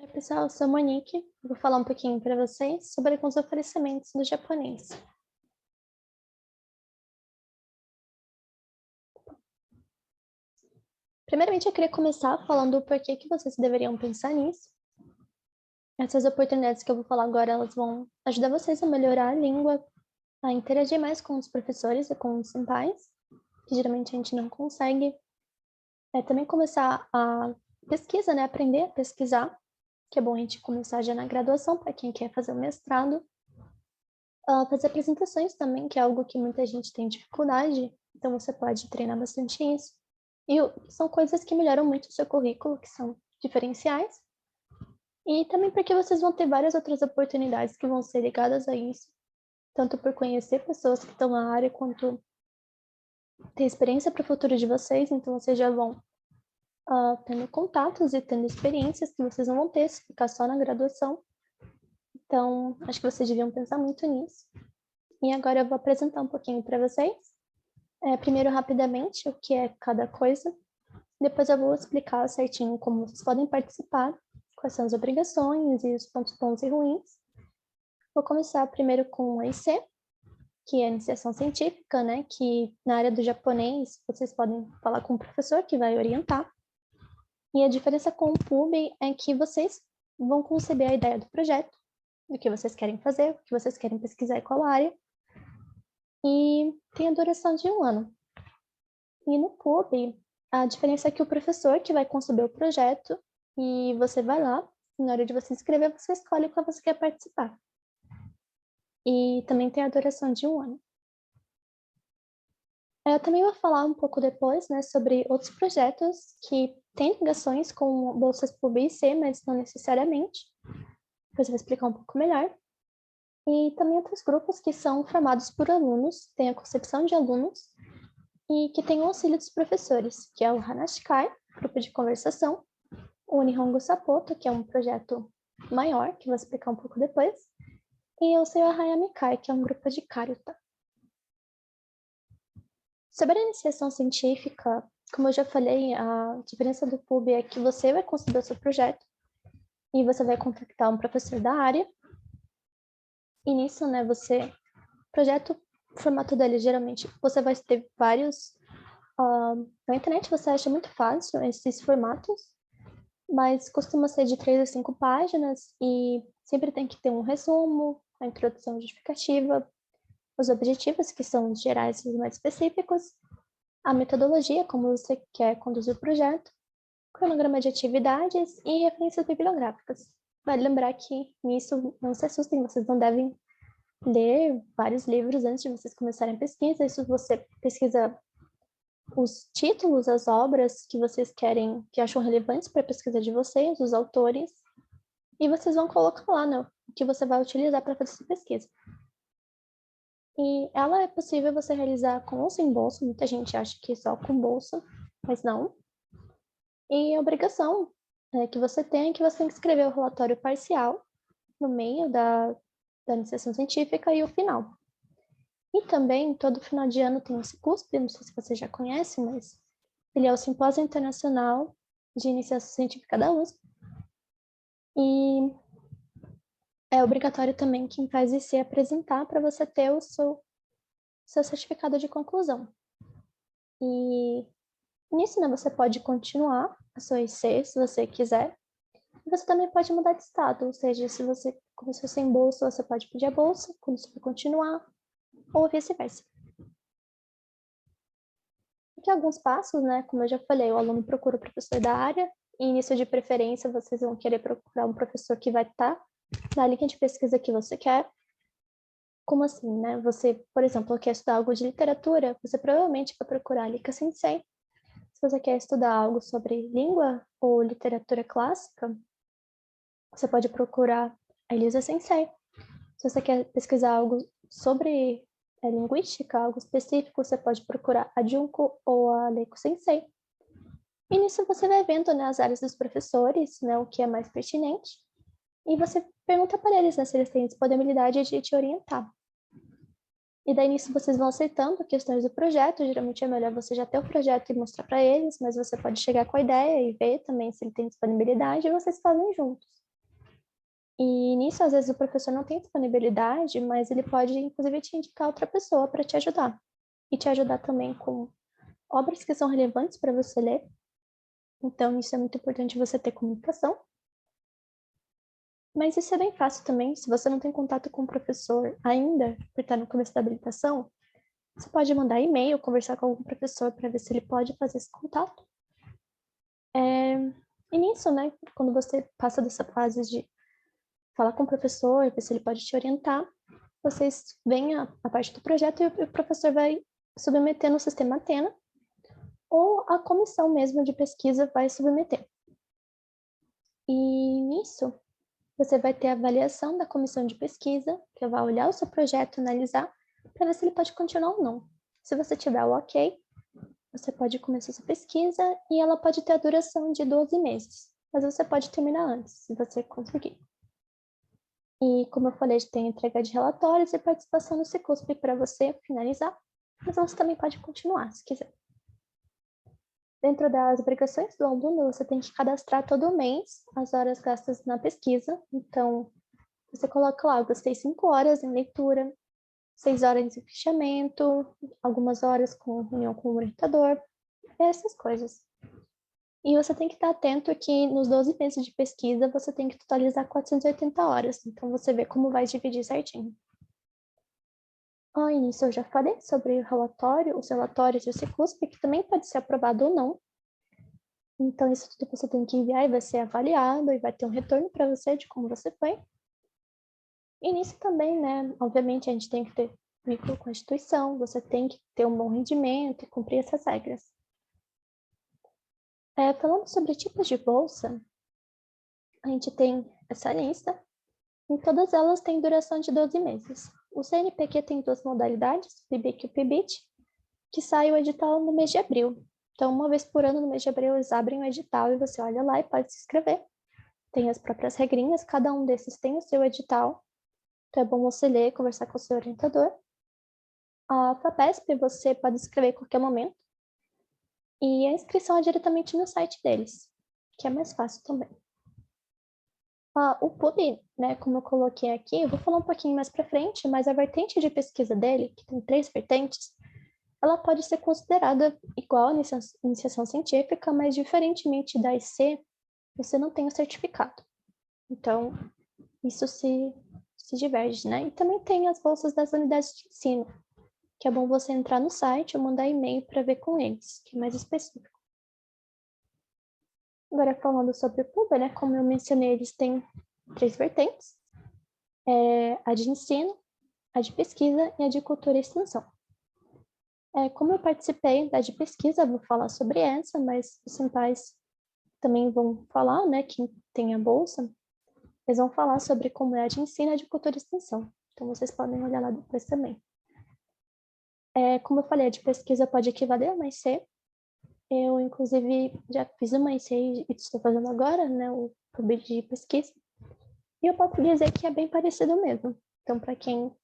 Oi, pessoal, eu sou a Monique. Vou falar um pouquinho para vocês sobre alguns oferecimentos do japonês. Primeiramente, eu queria começar falando o porquê que vocês deveriam pensar nisso. Essas oportunidades que eu vou falar agora, elas vão ajudar vocês a melhorar a língua, a interagir mais com os professores e com os senpais, que geralmente a gente não consegue. Também começar a pesquisa, né? Aprender a pesquisar, que é bom a gente começar já na graduação, para quem quer fazer o mestrado. Fazer apresentações também, que é algo que muita gente tem dificuldade, então você pode treinar bastante isso. E são coisas que melhoram muito o seu currículo, que são diferenciais. E também porque vocês vão ter várias outras oportunidades que vão ser ligadas a isso, tanto por conhecer pessoas que estão na área, quanto ter experiência para o futuro de vocês, então vocês já vão tendo contatos e tendo experiências que vocês não vão ter se ficar só na graduação. Então, acho que vocês deviam pensar muito nisso. E agora eu vou apresentar um pouquinho para vocês. Primeiro, rapidamente, o que é cada coisa. Depois eu vou explicar certinho como vocês podem participar, quais são as obrigações e os pontos bons e ruins. Vou começar primeiro com o IC, que é a iniciação científica, né? Que na área do japonês vocês podem falar com o professor que vai orientar. E a diferença com o PUB é que vocês vão conceber a ideia do projeto, do que vocês querem fazer, o que vocês querem pesquisar e qual área. E tem a duração de 1 ano. E no PUB, a diferença é que o professor que vai conceber o projeto e você vai lá, na hora de você inscrever, você escolhe qual você quer participar. E também tem a duração de 1 ano. Eu também vou falar um pouco depois, né, sobre outros projetos que têm ligações com bolsas PUB e IC, mas não necessariamente. Depois eu vou explicar um pouco melhor. E também outros grupos que são formados por alunos, tem a concepção de alunos, e que tem o auxílio dos professores, que é o Hanashikai, grupo de conversação, o Nihongo Sapoto, que é um projeto maior, que eu vou explicar um pouco depois, e o Seiwa Hayamikai, que é um grupo de karuta. Sobre a iniciação científica, como eu já falei, a diferença do PUB é que você vai conceber o seu projeto e você vai contactar um professor da área. E nisso, né, projeto, o formato dele, geralmente, você vai ter vários. Na internet você acha muito fácil esses formatos, mas costuma ser de 3 a 5 páginas e sempre tem que ter um resumo, a introdução justificativa, os objetivos, que são os gerais e os mais específicos, a metodologia, como você quer conduzir o projeto, cronograma de atividades e referências bibliográficas. Vale lembrar que nisso, não se assustem, vocês não devem ler vários livros antes de vocês começarem a pesquisa. Isso você pesquisa os títulos, as obras que vocês querem, que acham relevantes para a pesquisa de vocês, os autores, e vocês vão colocar lá, né, o que você vai utilizar para fazer essa pesquisa. E ela é possível você realizar com ou sem bolsa, muita gente acha que só com bolsa, mas não. E a obrigação que você tem é que você tem que escrever o relatório parcial no meio da iniciação científica e o final. E também, todo final de ano tem o CICUSP, não sei se você já conhece, mas ele é o Simpósio Internacional de Iniciação Científica da USP. E é obrigatório também quem faz IC apresentar para você ter o seu certificado de conclusão. E nisso, né, você pode continuar a sua IC, se você quiser. E você também pode mudar de estado, ou seja, se você começou sem bolsa, você pode pedir a bolsa, quando você for continuar, ou vice-versa. Aqui alguns passos, né? Como eu já falei, o aluno procura o professor da área, e início de preferência vocês vão querer procurar um professor que vai estar na linha de pesquisa que você quer. Como assim, né? Você, por exemplo, quer estudar algo de literatura, você provavelmente vai procurar a Lika Sensei. Se você quer estudar algo sobre língua ou literatura clássica, você pode procurar a Elisa Sensei. Se você quer pesquisar algo sobre linguística, algo específico, você pode procurar a Junko ou a Leiko Sensei. E nisso você vai vendo, né, as áreas dos professores, né, o que é mais pertinente, e você pergunta para eles, né, se eles têm disponibilidade de te orientar. E daí nisso vocês vão aceitando questões do projeto, geralmente é melhor você já ter o projeto e mostrar para eles, mas você pode chegar com a ideia e ver também se ele tem disponibilidade e vocês fazem juntos. E nisso, às vezes, o professor não tem disponibilidade, mas ele pode, inclusive, te indicar outra pessoa para te ajudar. E te ajudar também com obras que são relevantes para você ler. Então, isso é muito importante você ter comunicação. Mas isso é bem fácil também. Se você não tem contato com o professor ainda, por estar no começo da habilitação, você pode mandar e-mail, conversar com algum professor para ver se ele pode fazer esse contato. E nisso, né, quando você passa dessa fase de falar com o professor, ver se ele pode te orientar, vocês veem a parte do projeto e o professor vai submeter no sistema Atena, ou a comissão mesmo de pesquisa vai submeter. E nisso, você vai ter a avaliação da comissão de pesquisa, que vai olhar o seu projeto, analisar, para ver se ele pode continuar ou não. Se você tiver o ok, você pode começar essa pesquisa e ela pode ter a duração de 12 meses, mas você pode terminar antes, se você conseguir. E, como eu falei, tem entrega de relatórios e participação no Cicusp para você finalizar, mas você também pode continuar, se quiser. Dentro das obrigações do aluno, você tem que cadastrar todo mês as horas gastas na pesquisa. Então, você coloca lá, eu gastei 5 horas em leitura, 6 horas em fichamento, algumas horas com reunião com o orientador, essas coisas. E você tem que estar atento que nos 12 meses de pesquisa, você tem que totalizar 480 horas. Então, você vê como vai dividir certinho. Ao início, eu já falei sobre o relatório, os relatórios e o Cicusp, que também pode ser aprovado ou não. Então, isso tudo você tem que enviar e vai ser avaliado e vai ter um retorno para você de como você foi. E nisso também, né, obviamente, a gente tem que ter vínculo com a instituição, você tem que ter um bom rendimento e cumprir essas regras. Falando sobre tipos de bolsa, a gente tem essa lista, e todas elas têm duração de 12 meses. O CNPq tem 2 modalidades, o PIBIC e o PIBIT, que sai o edital no mês de abril. Então, uma vez por ano, no mês de abril, eles abrem o edital e você olha lá e pode se inscrever. Tem as próprias regrinhas, cada um desses tem o seu edital. Então, é bom você ler, conversar com o seu orientador. A FAPESP você pode inscrever em qualquer momento. E a inscrição é diretamente no site deles, que é mais fácil também. O PUB, né, como eu coloquei aqui, eu vou falar um pouquinho mais para frente, mas a vertente de pesquisa dele, que tem 3 vertentes, ela pode ser considerada igual à iniciação científica, mas diferentemente da IC, você não tem o certificado. Então, isso se diverge, né? E também tem as bolsas das unidades de ensino, que é bom você entrar no site ou mandar e-mail para ver com eles, que é mais específico. Agora, falando sobre o PUB, né? Como eu mencionei, eles têm 3 vertentes. A de ensino, a de pesquisa e a de cultura e extensão. Como eu participei da de pesquisa, vou falar sobre essa, mas os senpais também vão falar, né, quem tem a bolsa, eles vão falar sobre como é a de ensino e a de cultura e extensão. Então, vocês podem olhar lá depois também. Como eu falei, a de pesquisa pode equivaler a uma IC. Eu, inclusive, já fiz uma IC e estou fazendo agora, né, o PUB de pesquisa. E eu posso dizer que é bem parecido mesmo. Então, para quem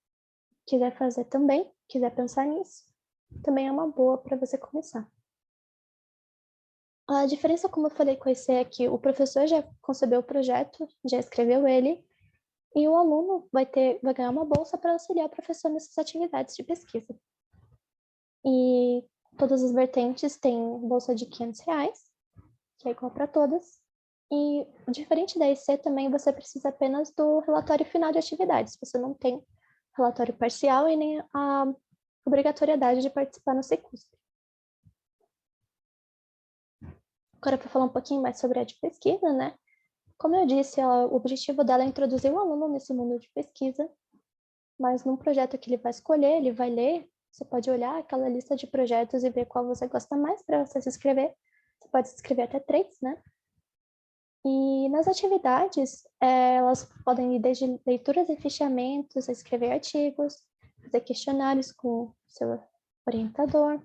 quiser fazer também, quiser pensar nisso, também é uma boa para você começar. A diferença, como eu falei com esse, é que o professor já concebeu o projeto, já escreveu ele, e o aluno vai ganhar uma bolsa para auxiliar o professor nessas atividades de pesquisa. E todas as vertentes têm bolsa de R$ 500, que é igual para todas. E diferente da EC também, você precisa apenas do relatório final de atividades. Você não tem relatório parcial e nem a obrigatoriedade de participar no Cicusp. Agora, para falar um pouquinho mais sobre a de pesquisa, né? Como eu disse, o objetivo dela é introduzir o aluno nesse mundo de pesquisa, mas num projeto que ele vai escolher, ele vai ler, você pode olhar aquela lista de projetos e ver qual você gosta mais para você se inscrever. Você pode se inscrever até 3, né? E nas atividades, elas podem ir desde leituras e fichamentos, a escrever artigos, fazer questionários com o seu orientador,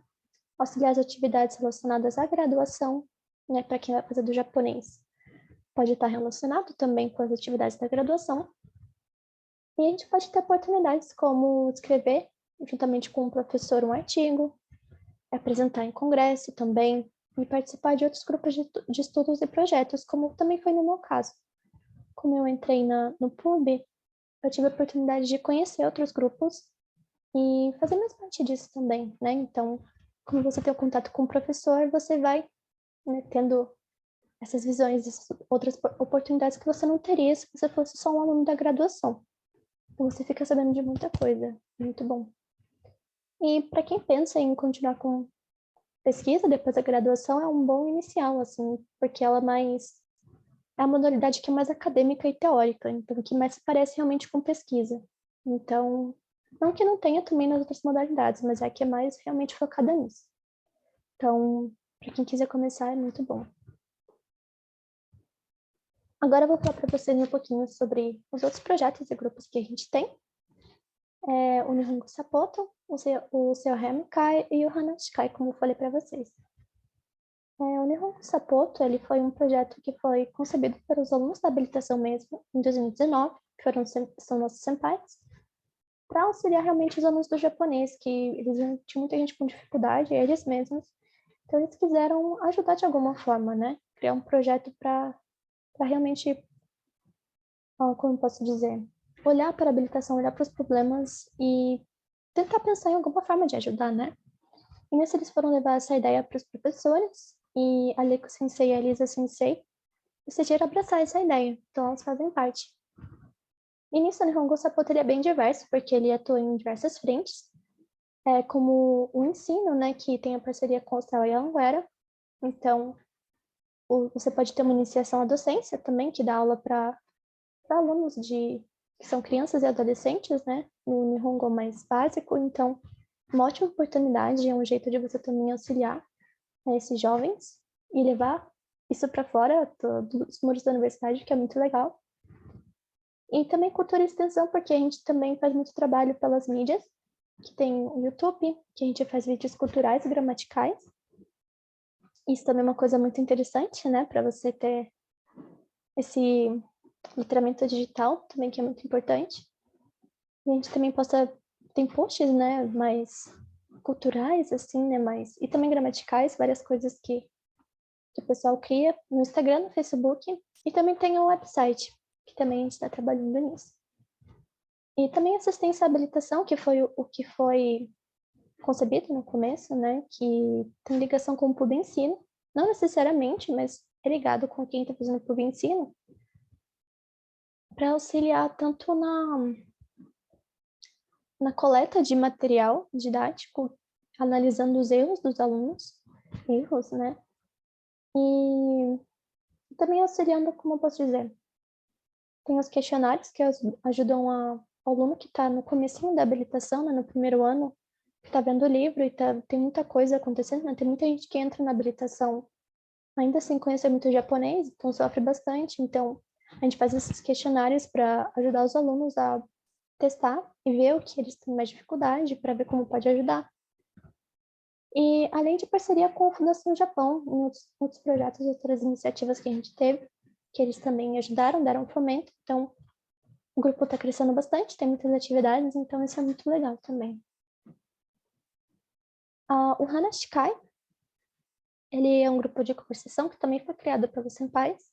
auxiliar as atividades relacionadas à graduação, né, para quem vai fazer do japonês. Pode estar relacionado também com as atividades da graduação. E a gente pode ter oportunidades como escrever, juntamente com o professor, um artigo, apresentar em congresso também, e participar de outros grupos de estudos e projetos, como também foi no meu caso. como eu entrei no PUB, eu tive a oportunidade de conhecer outros grupos e fazer mais parte disso também, né? Então, como você tem o contato com o professor, você vai, né, tendo essas visões, essas outras oportunidades que você não teria se você fosse só um aluno da graduação. Então, você fica sabendo de muita coisa. Muito bom. E para quem pensa em continuar com pesquisa depois da graduação, é um bom inicial, assim, porque ela é a modalidade que é mais acadêmica e teórica, então que mais se parece realmente com pesquisa. Então, não que não tenha também nas outras modalidades, mas é que é mais realmente focada nisso. Então, para quem quiser começar, é muito bom. Agora eu vou falar para vocês um pouquinho sobre os outros projetos e grupos que a gente tem. O Nihongo Sapoto, o Seu Hemkai e o Hanashikai, como eu falei para vocês. O Nihongo Sapoto, ele foi um projeto que foi concebido pelos alunos da habilitação mesmo, em 2019, que são nossos senpais, para auxiliar realmente os alunos do japonês, que eles tinham muita gente com dificuldade, eles mesmos. Então, eles quiseram ajudar de alguma forma, né? Criar um projeto para realmente, como eu posso dizer, olhar para a habilitação, olhar para os problemas e tentar pensar em alguma forma de ajudar, né? E nisso eles foram levar essa ideia para os professores e a Leiko Sensei e a Elisa Sensei decidiram abraçar essa ideia. Então, elas fazem parte. E nisso, o Nihongo Sapoto ele é bem diverso, porque ele atua em diversas frentes, como o ensino, né, que tem a parceria com o Céu e a Anguera. Então, você pode ter uma iniciação à docência também, que dá aula para alunos que são crianças e adolescentes, né, no Nihongo mais básico. Então, uma ótima oportunidade, é um jeito de você também auxiliar, né, esses jovens e levar isso para fora dos muros da universidade, que é muito legal. E também cultura e extensão, porque a gente também faz muito trabalho pelas mídias, que tem o YouTube, que a gente faz vídeos culturais e gramaticais. Isso também é uma coisa muito interessante, né, para você ter esse letramento digital, também que é muito importante. E a gente também tem posts, né, mais culturais, assim, né, e também gramaticais, várias coisas que o pessoal cria no Instagram, no Facebook, e também tem o website, que também a gente está trabalhando nisso. E também assistência à habilitação, que foi o que foi concebido no começo, né, que tem ligação com o PUB Ensino, não necessariamente, mas é ligado com quem está fazendo o PUB Ensino, para auxiliar tanto na coleta de material didático, analisando os erros dos alunos, né, e também auxiliando, como eu posso dizer, tem os questionários que ajudam o aluno que está no comecinho da habilitação, né, no primeiro ano, que está vendo o livro e tem muita coisa acontecendo, né? Tem muita gente que entra na habilitação ainda sem conhecer muito japonês, então sofre bastante. Então, a gente faz esses questionários para ajudar os alunos a testar e ver o que eles têm mais dificuldade, para ver como pode ajudar. E além de parceria com a Fundação Japão, em outros projetos e outras iniciativas que a gente teve, que eles também ajudaram, deram fomento. Então, o grupo está crescendo bastante, tem muitas atividades, então isso é muito legal também. O Hanashikai, ele é um grupo de conversação que também foi criado pelos senpais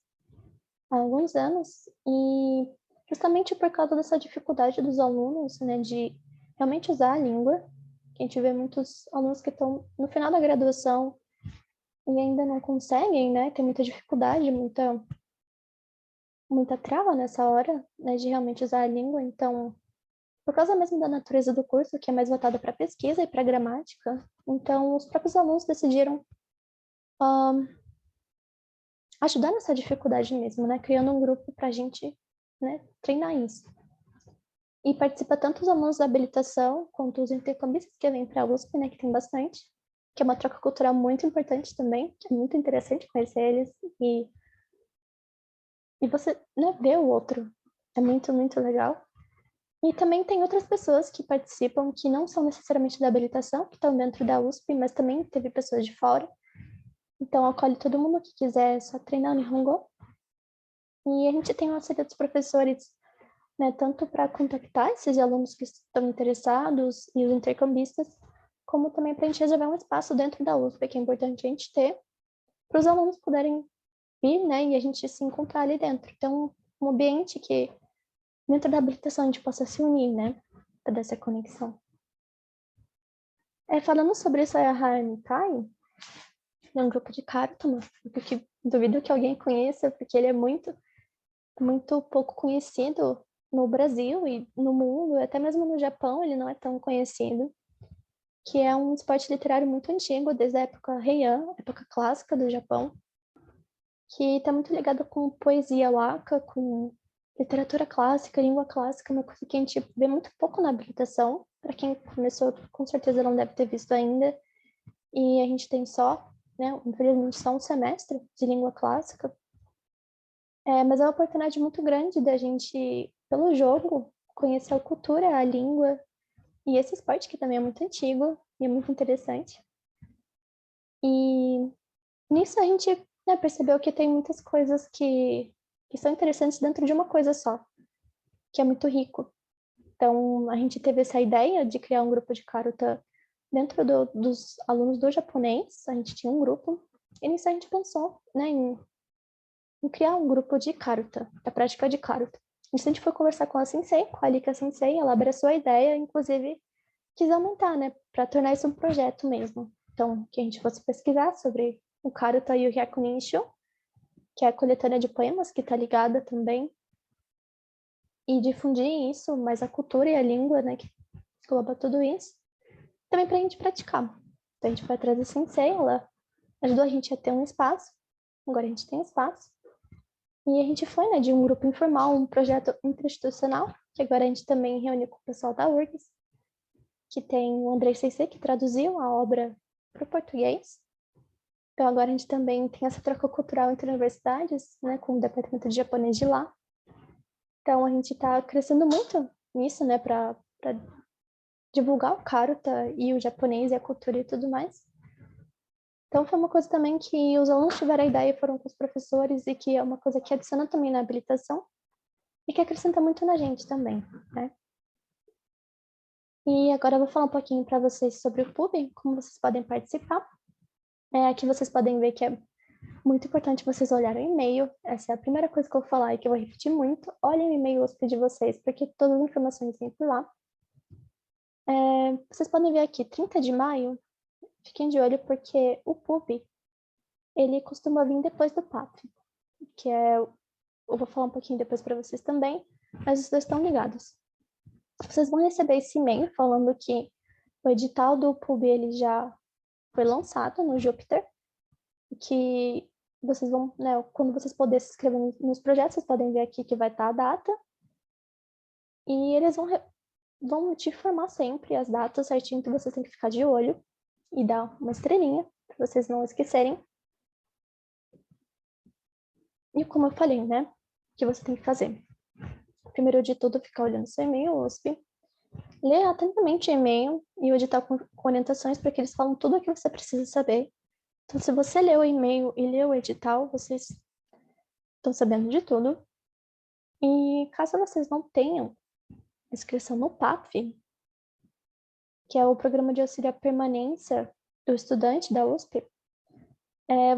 há alguns anos, e justamente por causa dessa dificuldade dos alunos, né, de realmente usar a língua, que a gente vê muitos alunos que estão no final da graduação e ainda não conseguem, né, tem muita dificuldade, muita trava nessa hora, né, de realmente usar a língua. Então, por causa mesmo da natureza do curso, que é mais voltada para pesquisa e para gramática, então os próprios alunos decidiram ajudar nessa dificuldade mesmo, né, criando um grupo para a gente, né, treinar isso. E participa tanto os alunos da habilitação quanto os intercambistas que vêm para a USP, né, que tem bastante, que é uma troca cultural muito importante também, que é muito interessante conhecer eles e você, né, ver o outro. É muito, muito legal. E também tem outras pessoas que participam que não são necessariamente da habilitação, que estão dentro da USP, mas também teve pessoas de fora. Então, acolhe todo mundo que quiser só treinar no Nihongo. E a gente tem o auxílio dos professores, né, tanto para contactar esses alunos que estão interessados e os intercambistas, como também para a gente reservar um espaço dentro da USP, que é importante a gente ter, para os alunos poderem vir, né, e a gente se encontrar ali dentro. Então, um ambiente que dentro da habilitação a gente possa se unir, né? Para dar essa conexão. Falando sobre isso, a Hanitai é um grupo de Kartama, porque duvido que alguém conheça, porque ele é muito pouco conhecido no Brasil e no mundo, até mesmo no Japão ele não é tão conhecido, que é um esporte literário muito antigo, desde a época Heian, época clássica do Japão, que está muito ligado com poesia waka, com literatura clássica, língua clássica, uma coisa que a gente vê muito pouco na habilitação. Para quem começou, com certeza não deve ter visto ainda. E a gente tem só, né, infelizmente, só um semestre de língua clássica. Mas é uma oportunidade muito grande da gente, pelo jogo, conhecer a cultura, a língua e esse esporte que também é muito antigo e é muito interessante. E nisso a gente, né, percebeu que tem muitas coisas que são interessantes dentro de uma coisa só, que é muito rico. Então, a gente teve essa ideia de criar um grupo de Karuta dentro dos alunos do japonês. A gente tinha um grupo, e nisso a gente pensou, né, em criar um grupo de Karuta, da prática de Karuta. A gente foi conversar com a Sensei, com a Alika Sensei, ela abraçou a ideia, inclusive quis aumentar, né, para tornar isso um projeto mesmo. Então, que a gente fosse pesquisar sobre o Karuta e o Hyakunin-shu, que é a coletânea de poemas que está ligada também, e difundir isso, mas a cultura e a língua, né, que engloba tudo isso, também para a gente praticar. Então, a gente foi atrás da Sensei, ela ajudou a gente a ter um espaço, agora a gente tem espaço, e a gente foi, né, de um grupo informal, um projeto interinstitucional, que agora a gente também reúne com o pessoal da URGS, que tem o Andrei Sensei, que traduziu a obra para o português. Então, agora a gente também tem essa troca cultural entre universidades, né, com o departamento de japonês de lá. Então, a gente está crescendo muito nisso, né, para divulgar o Karuta e o japonês e a cultura e tudo mais. Então, foi uma coisa também que os alunos tiveram a ideia e foram com os professores, e que é uma coisa que adiciona também na habilitação e que acrescenta muito na gente também, né? E agora eu vou falar um pouquinho para vocês sobre o PUB, como vocês podem participar. Aqui vocês podem ver que é muito importante vocês olharem o e-mail. Essa é a primeira coisa que eu vou falar e que eu vou repetir muito. Olhem o e-mail USP de vocês, porque todas as informações vêm por lá. Vocês podem ver aqui, 30 de maio, fiquem de olho, porque o PUB, ele costuma vir depois do PAF, que é, eu vou falar um pouquinho depois para vocês também, mas os dois estão ligados. Vocês vão receber esse e-mail falando que o edital do PUB, ele já foi lançado no Jupyter, que vocês vão, né, quando vocês puderem se inscrever nos projetos, vocês podem ver aqui que vai estar a data, e eles vão te informar sempre as datas certinho, que vocês têm que ficar de olho e dar uma estrelinha, para vocês não esquecerem. E como eu falei, né, o que você tem que fazer? Primeiro de tudo, ficar olhando seu e-mail USP, ler atentamente o e-mail e o edital com orientações, porque eles falam tudo o que você precisa saber. Então, se você leu o e-mail e leu o edital, vocês estão sabendo de tudo. E caso vocês não tenham inscrição no PAF, que é o Programa de Auxílio à Permanência do Estudante da USP,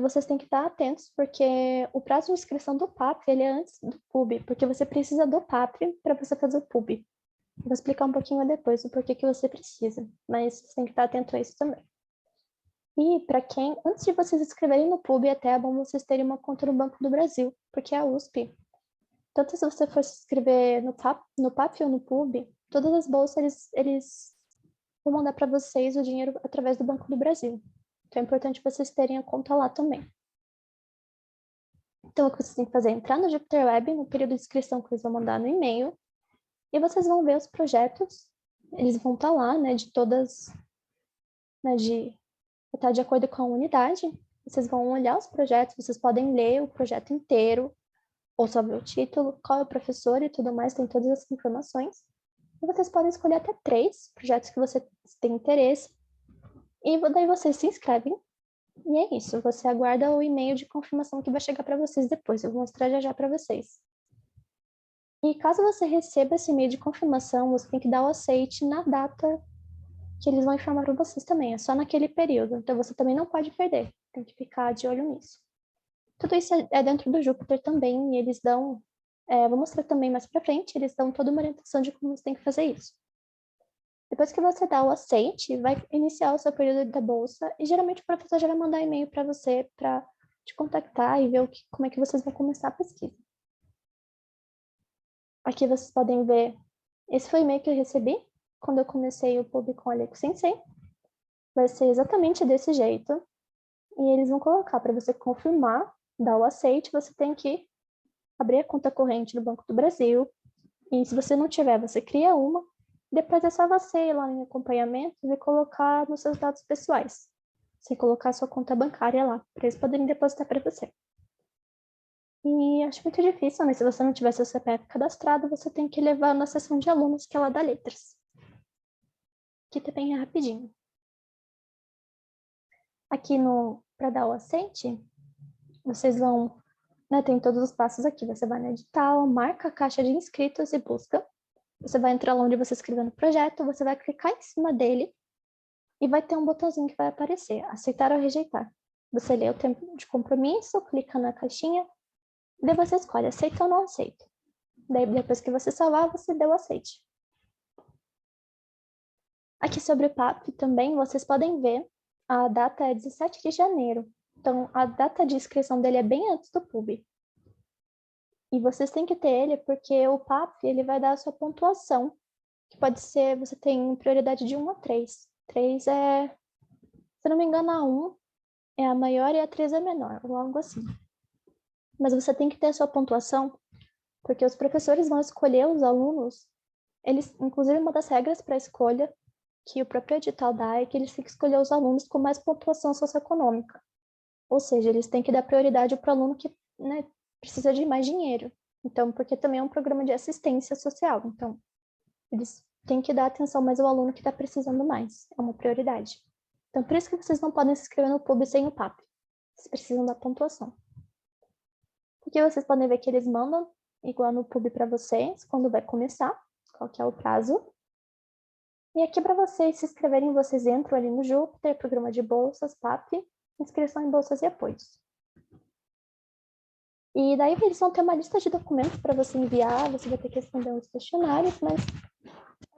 vocês têm que estar atentos, porque o prazo de inscrição do PAF, ele é antes do PUB, porque você precisa do PAF para você fazer o PUB. Vou explicar um pouquinho depois o porquê que você precisa, mas você tem que estar atento a isso também. E para quem, antes de vocês se inscreverem no PUB, até é bom vocês terem uma conta no Banco do Brasil, porque a USP, tanto se você for se inscrever no PAF ou no PUB, todas as bolsas eles vão mandar para vocês o dinheiro através do Banco do Brasil. Então é importante vocês terem a conta lá também. Então o que vocês têm que fazer é entrar no Jupyter Web, no período de inscrição que eles vão mandar no e-mail, e vocês vão ver os projetos, eles vão estar lá, né, de todas, né, estar de acordo com a unidade. Vocês vão olhar os projetos, vocês podem ler o projeto inteiro, ou só ver o título, qual é o professor e tudo mais, tem todas as informações. E vocês podem escolher até 3 projetos que você tem interesse, e daí vocês se inscrevem, e é isso. Você aguarda o e-mail de confirmação que vai chegar para vocês depois, eu vou mostrar já já para vocês. E caso você receba esse e-mail de confirmação, você tem que dar o aceite na data que eles vão informar para vocês também, é só naquele período, então você também não pode perder, tem que ficar de olho nisso. Tudo isso é dentro do Jupyter também, e eles dão Vou mostrar também mais pra frente, eles dão toda uma orientação de como você tem que fazer isso. Depois que você dá o aceite, vai iniciar o seu período da bolsa e geralmente o professor já vai mandar e-mail para você para te contactar e ver como é que vocês vão começar a pesquisa. Aqui vocês podem ver, esse foi o e-mail que eu recebi quando eu comecei o PUB com o Aleco Sensei. Vai ser exatamente desse jeito. E eles vão colocar para você confirmar, dar o aceite, você tem que abrir a conta corrente no Banco do Brasil. E se você não tiver, você cria uma. Depois é só você ir lá em acompanhamento e colocar nos seus dados pessoais. Você colocar sua conta bancária lá, para eles poderem depositar para você. E acho muito difícil, mas se você não tiver seu CPF cadastrado, você tem que levar na seção de alunos, que é lá da Letras. Que também é rapidinho. Aqui para dar o aceite, vocês vão, né, tem todos os passos aqui. Você vai no edital, marca a caixa de inscritos e busca. Você vai entrar lá onde você escreveu no projeto, você vai clicar em cima dele e vai ter um botãozinho que vai aparecer, aceitar ou rejeitar. Você lê o tempo de compromisso, clica na caixinha, daí você escolhe aceito ou não aceito. Daí depois que você salvar, você deu aceite. Aqui sobre o PAP também, vocês podem ver, a data é 17 de janeiro. Então, a data de inscrição dele é bem antes do PUB. E vocês têm que ter ele porque o PAP, ele vai dar a sua pontuação, que pode ser, você tem prioridade de 1 a 3. 3 é, se não me engano, a 1 é a maior e a 3 é a menor, ou algo assim. Mas você tem que ter a sua pontuação, porque os professores vão escolher os alunos, eles, inclusive uma das regras para a escolha que o próprio edital dá é que eles têm que escolher os alunos com mais pontuação socioeconômica. Ou seja, eles têm que dar prioridade para o aluno que, né, precisa de mais dinheiro. Então, porque também é um programa de assistência social. Então, eles têm que dar atenção mais ao aluno que está precisando mais. É uma prioridade. Então, por isso que vocês não podem se inscrever no PUB sem o PAP. Vocês precisam da pontuação. Porque vocês podem ver que eles mandam, igual no PUB para vocês, quando vai começar, qual que é o prazo. E aqui para vocês se inscreverem, vocês entram ali no Júpiter, programa de bolsas, PAP, inscrição em bolsas e apoios. E daí eles vão ter uma lista de documentos para você enviar, você vai ter que responder uns questionários, mas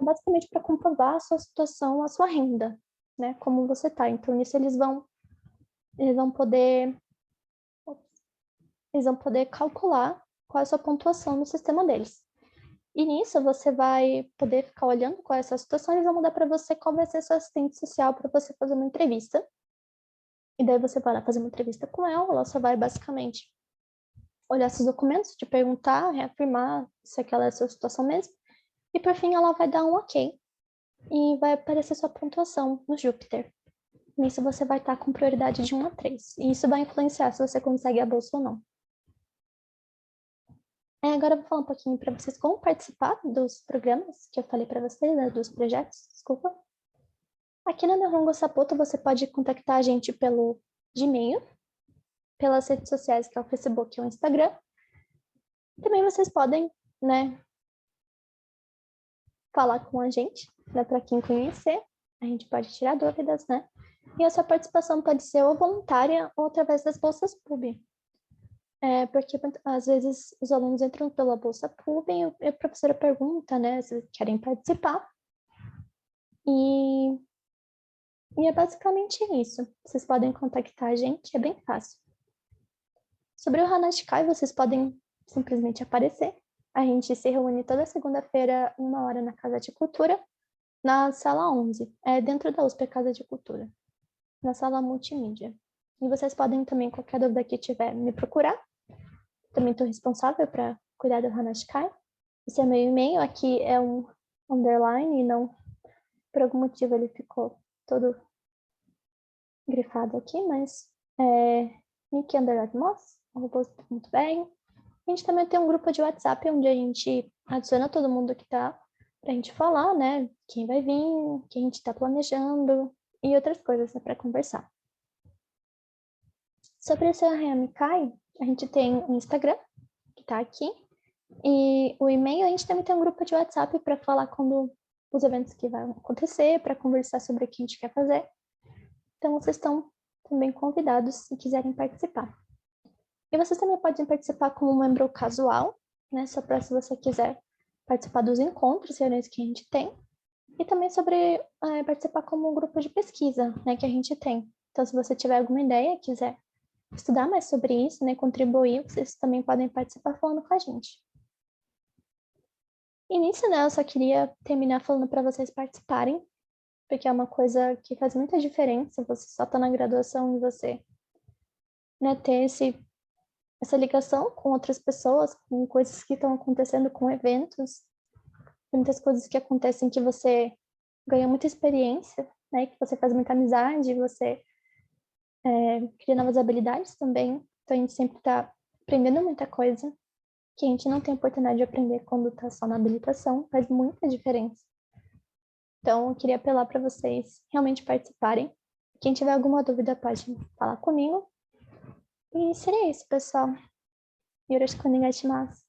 é basicamente para comprovar a sua situação, a sua renda, né? Como você tá. Então, nisso eles vão poder calcular qual é a sua pontuação no sistema deles. E nisso você vai poder ficar olhando qual é essa situação, eles vão mandar para você qual vai ser seu assistente social para você fazer uma entrevista. E daí você vai lá fazer uma entrevista com ela só vai basicamente olhar esses documentos, te perguntar, reafirmar se aquela é a sua situação mesmo. E por fim ela vai dar um ok. E vai aparecer sua pontuação no Júpiter. Nisso você vai estar com prioridade de 1 a 3. E isso vai influenciar se você consegue a bolsa ou não. Agora eu vou falar um pouquinho para vocês como participar dos programas que eu falei para vocês, né, dos projetos, desculpa. Aqui na Nihongo Sapoto você pode contactar a gente pelo Gmail, pelas redes sociais, que é o Facebook e o Instagram. Também vocês podem, né, falar com a gente, né, para quem conhecer. A gente pode tirar dúvidas, né? E a sua participação pode ser ou voluntária ou através das bolsas PUB. Porque às vezes os alunos entram pela bolsa PUB e a professora pergunta, né, se querem participar. E é basicamente isso. Vocês podem contactar a gente, é bem fácil. Sobre o Hanashikai, vocês podem simplesmente aparecer. A gente se reúne toda segunda-feira, 1 hora na Casa de Cultura, na sala 11, dentro da USP, Casa de Cultura, na sala multimídia. E vocês podem também, qualquer dúvida que tiver, me procurar. Também estou responsável para cuidar do Hanashikai. Esse é meu e-mail, aqui é um underline e não, por algum motivo ele ficou todo grifado aqui, mas é nick_moss@br. A gente também tem um grupo de WhatsApp onde a gente adiciona todo mundo que tá pra gente falar, né? Quem vai vir, quem a gente tá planejando e outras coisas, né, para conversar. Sobre o seu Hayamikai, a gente tem o Instagram, que tá aqui, e o e-mail, a gente também tem um grupo de WhatsApp para falar quando os eventos que vão acontecer, para conversar sobre o que a gente quer fazer. Então, vocês estão também convidados se quiserem participar. E vocês também podem participar como membro casual, né? Só para se você quiser participar dos encontros, reuniões que a gente tem, e também sobre participar como um grupo de pesquisa, né, que a gente tem. Então, se você tiver alguma ideia, quiser estudar mais sobre isso, né, contribuir, vocês também podem participar falando com a gente. E nisso, né, eu só queria terminar falando para vocês participarem, porque é uma coisa que faz muita diferença, você só tá na graduação e você, né, ter essa ligação com outras pessoas, com coisas que estão acontecendo, com eventos, tem muitas coisas que acontecem que você ganha muita experiência, né, que você faz muita amizade, você cria novas habilidades também, então a gente sempre está aprendendo muita coisa, que a gente não tem oportunidade de aprender quando está só na habilitação, faz muita diferença. Então, eu queria apelar para vocês realmente participarem. Quem tiver alguma dúvida pode falar comigo. E seria isso, pessoal. Yoroshiku onegai shimasu.